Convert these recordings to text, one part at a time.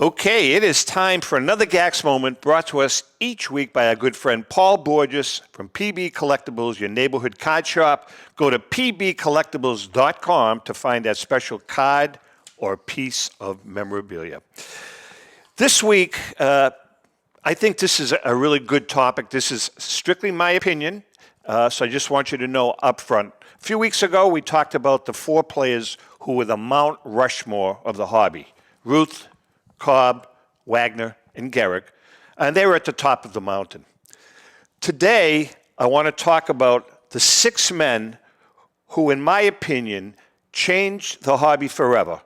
Okay, it is time for another GACS moment brought to us each week by our good friend Paul Borges from PB Collectables, your neighborhood card shop. Go to pbcollectables.com to find that special card or piece of memorabilia. This week, I think this is a really good topic. This is strictly my opinion, so I just want you to know up front. A few weeks ago, we talked about the four players who were the Mount Rushmore of the hobby: Ruth, Cobb, Wagner, and Gehrig, and they were at the top of the mountain. Today, I want to talk about the six men who, in my opinion, changed the hobby forever.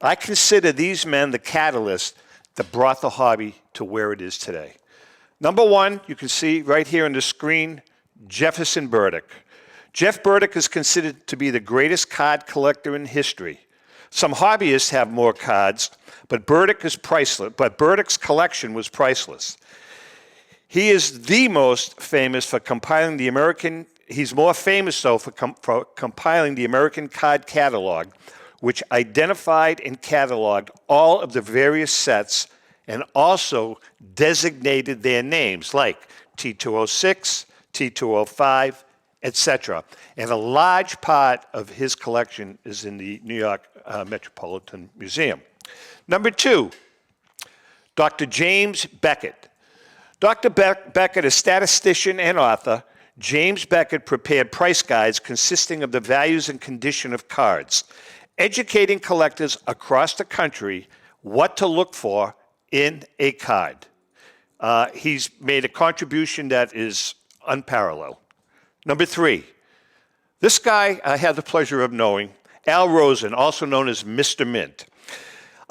I consider these men the catalyst that brought the hobby to where it is today. Number one, you can see right here on the screen, Jefferson Burdick. Jeff Burdick is considered to be the greatest card collector in history. Some hobbyists have more cards, but Burdick's collection was priceless. He is the most famous for compiling the American, he's more famous though for compiling the American card catalog, which identified and cataloged all of the various sets and also designated their names like T206, T205, etc. And a large part of his collection is in the New York Metropolitan Museum. Number two, Dr. James Beckett. Dr. Beckett, a statistician and author, James Beckett prepared price guides consisting of the values and condition of cards, educating collectors across the country what to look for in a card. He's made a contribution that is unparalleled. Number three, this guy I had the pleasure of knowing, Al Rosen, also known as Mr. Mint.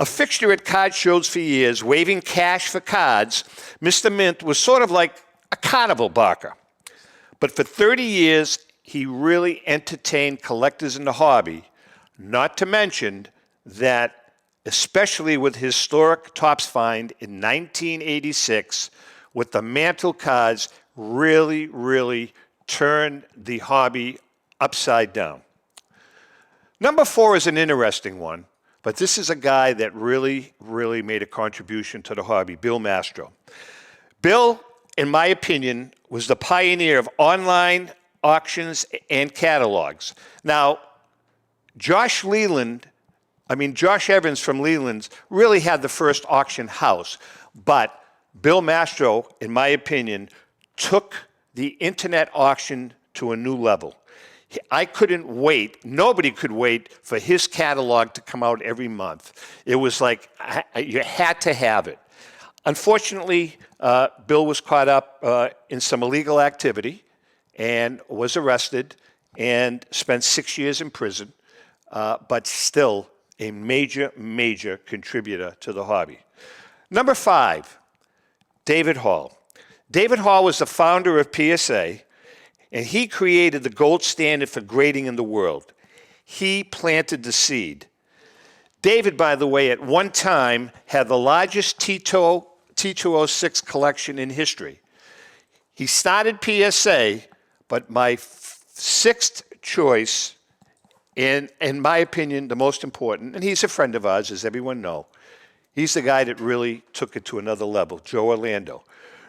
A fixture at card shows for years, waving cash for cards, Mr. Mint was sort of like a carnival barker. But for 30 years, he really entertained collectors in the hobby, not to mention that, especially with his historic Topps find in 1986, with the mantle cards, really turned the hobby upside down. Number four is an interesting one, but this is a guy that really made a contribution to the hobby, Bill Mastro. Bill, in my opinion, was the pioneer of online auctions and catalogs. Now, Josh Evans from Leland's really had the first auction house, but Bill Mastro, in my opinion, took the internet auction to a new level. I couldn't wait, nobody could wait for his catalog to come out every month. It was like, you had to have it. Unfortunately, Bill was caught up in some illegal activity and was arrested and spent 6 years in prison, but still a major contributor to the hobby. Number five, David Hall. David Hall was the founder of PSA, and he created the gold standard for grading in the world. He planted the seed. David, by the way, at one time had the largest T206 collection in history. He started PSA, but my sixth choice, and in my opinion, the most important, and he's a friend of ours, as everyone knows, he's the guy that really took it to another level, Joe Orlando.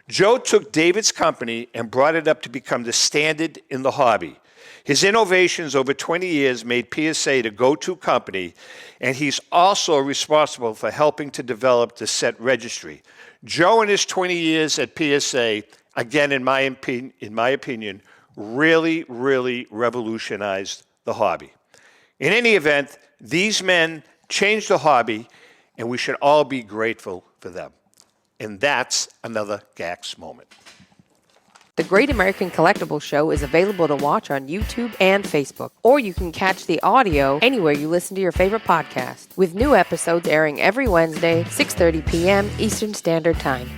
Joe took David's company and brought it up to become the standard in the hobby. His innovations over 20 years made PSA the go-to company, and he's also responsible for helping to develop the set registry. Joe, in his 20 years at PSA, again, in my opinion, really revolutionized the hobby. In any event, these men changed the hobby, and we should all be grateful for them. And that's another GACS moment. The Great American Collectibles Show is available to watch on YouTube and Facebook, or you can catch the audio anywhere you listen to your favorite podcast, with new episodes airing every Wednesday, 6:30 p.m. Eastern Standard Time.